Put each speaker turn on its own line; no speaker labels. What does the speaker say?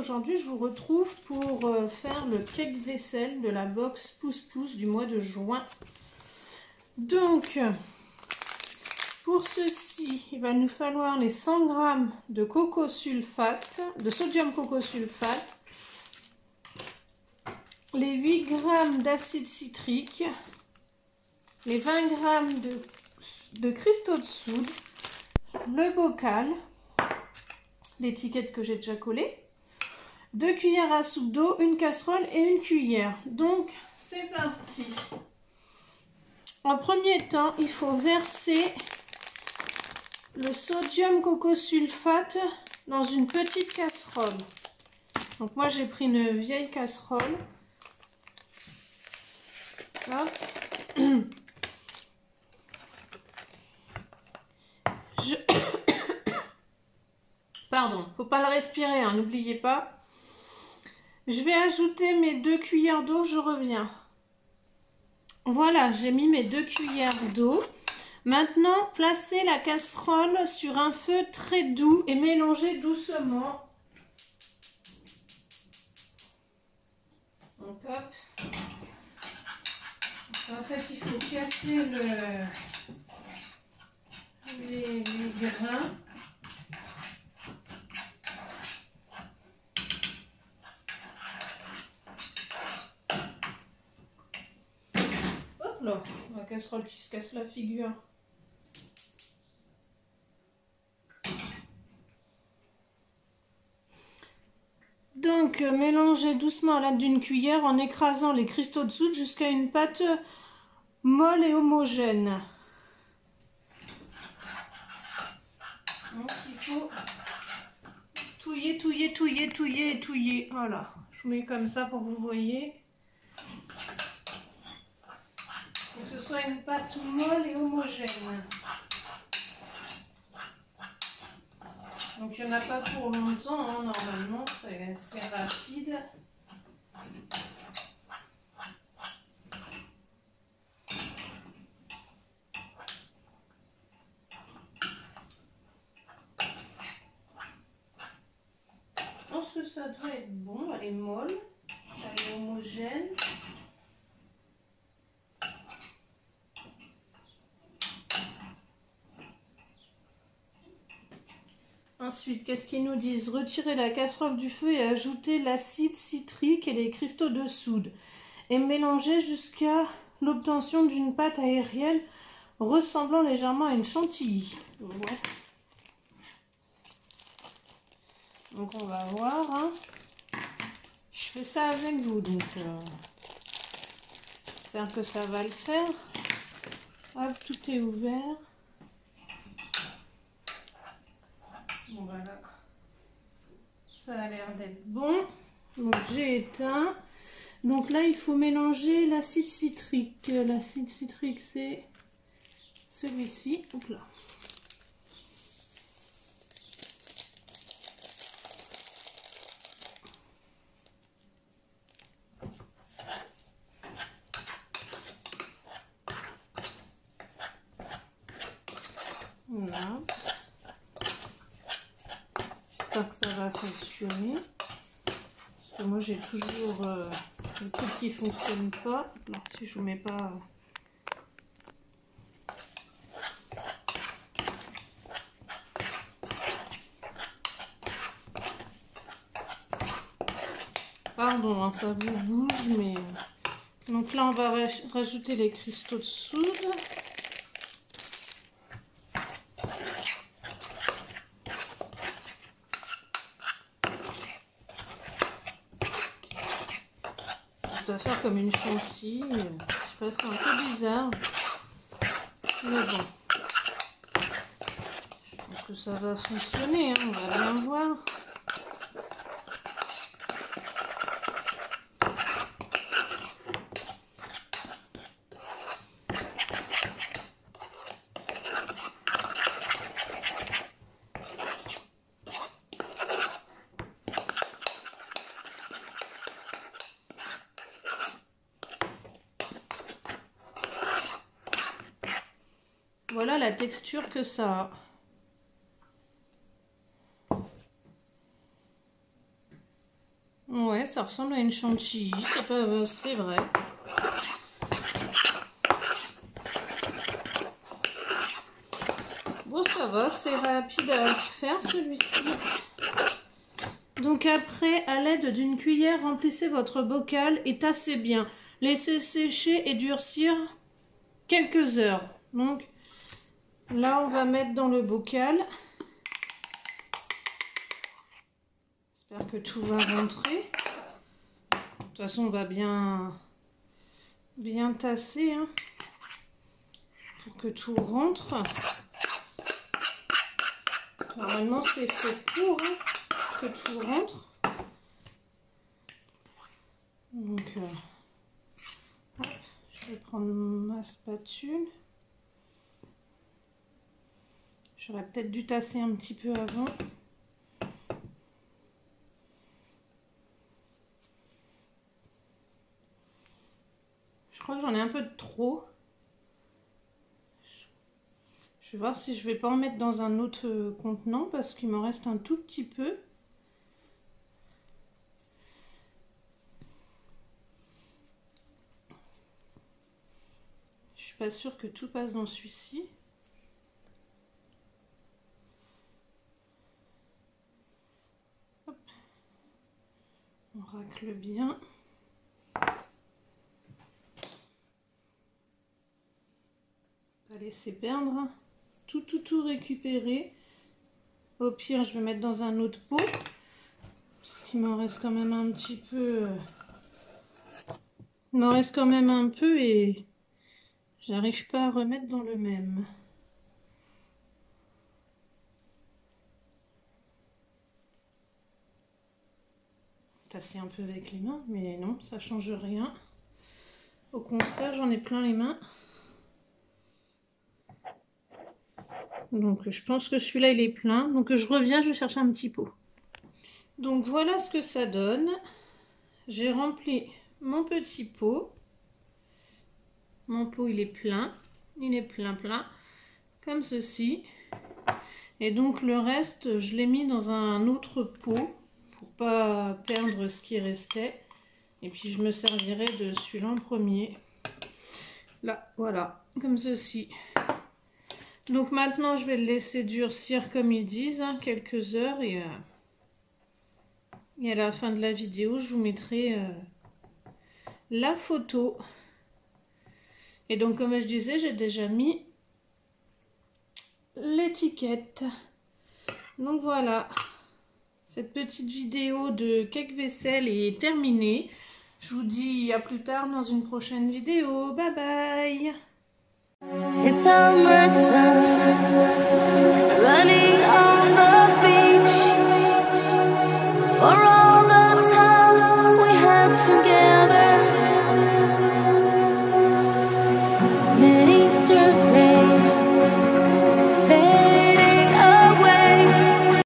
aujourd'hui je vous retrouve pour faire le cake vaisselle de la box Pouce Pouce du mois de juin. Donc, pour ceci, il va nous falloir les 100 g de coco sulfate, de sodium coco sulfate, les 8 g d'acide citrique, les 20 g de cristaux de soude, le bocal, l'étiquette que j'ai déjà collée, 2 cuillères à soupe d'eau, une casserole et une cuillère. Donc, c'est parti. En premier temps, il faut verser le sodium coco sulfate dans une petite casserole. Donc moi j'ai pris une vieille casserole. Là. Pardon, faut pas le respirer, hein, n'oubliez pas. Je vais ajouter mes 2 cuillères d'eau, je reviens. Voilà, j'ai mis mes 2 cuillères d'eau. Maintenant, placez la casserole sur un feu très doux et mélangez doucement. Donc hop. En fait, il faut casser les grains. Hop là, la casserole qui se casse la figure. Donc, mélangez doucement à l'aide d'une cuillère en écrasant les cristaux de soude jusqu'à une pâte molle et homogène. Donc, il faut touiller, touiller, touiller, touiller et touiller. Voilà, je vous mets comme ça pour que vous voyez. Faut que ce soit une pâte molle et homogène. Donc il n'y en a pas pour longtemps, hein, normalement, c'est rapide. Je pense que ça doit être bon, elle est molle, elle est homogène. Ensuite, qu'est-ce qu'ils nous disent? Retirer la casserole du feu et ajouter l'acide citrique et les cristaux de soude. Et mélanger jusqu'à l'obtention d'une pâte aérienne ressemblant légèrement à une chantilly. Ouais. Donc on va voir. Hein. Je fais ça avec vous, donc j'espère que ça va le faire. Hop, tout est ouvert. Bon, voilà, ça a l'air d'être bon. Donc j'ai éteint. Donc là, il faut mélanger l'acide citrique. L'acide citrique, c'est celui-ci. Hop là. Voilà. J'espère que ça va fonctionner. Parce que moi j'ai toujours le truc qui ne fonctionne pas. Là, si je ne vous mets pas. Pardon, hein, ça vous bouge, mais. Donc là, on va rajouter les cristaux de soude. Ça doit faire comme une chantilly. Je sais pas, c'est un peu bizarre. Mais bon. Je pense que ça va fonctionner, hein, on va bien voir. Voilà la texture que ça a. Ouais, ça ressemble à une chantilly, c'est vrai. Bon, ça va, c'est rapide à faire celui-ci. Donc après, à l'aide d'une cuillère, remplissez votre bocal et tassez bien. Laissez sécher et durcir quelques heures. Donc là, on va mettre dans le bocal. J'espère que tout va rentrer. De toute façon, on va bien tasser hein, pour que tout rentre. Normalement, c'est fait pour hein, que tout rentre. Donc, hop, je vais prendre ma spatule. J'aurais peut-être dû tasser un petit peu avant. Je crois que j'en ai un peu de trop. Je vais voir si je vais pas en mettre dans un autre contenant parce qu'il m'en reste un tout petit peu. Je suis pas sûre que tout passe dans celui-ci. Hop. On racle bien. Pas laisser perdre. Tout récupérer. Au pire, je vais mettre dans un autre pot. Parce qu'il m'en reste quand même un petit peu. Il m'en reste quand même un peu et j'arrive pas à remettre dans le même. Tasser un peu avec les mains, mais non, ça change rien. Au contraire, j'en ai plein les mains. Donc je pense que celui-là il est plein. Donc je reviens, je cherche un petit pot. Donc voilà ce que ça donne. J'ai rempli mon petit pot. Mon pot il est plein. Il est plein. Comme ceci. Et donc le reste, je l'ai mis dans un autre pot. Pour pas perdre ce qui restait. Et puis je me servirai de celui-là en premier. Là, voilà. Comme ceci. Donc maintenant, je vais le laisser durcir comme ils disent, hein, quelques heures. Et à la fin de la vidéo, je vous mettrai la photo. Et donc, comme je disais, j'ai déjà mis l'étiquette. Donc voilà, cette petite vidéo de cake vaisselle est terminée. Je vous dis à plus tard dans une prochaine vidéo. Bye bye! It's summer sun.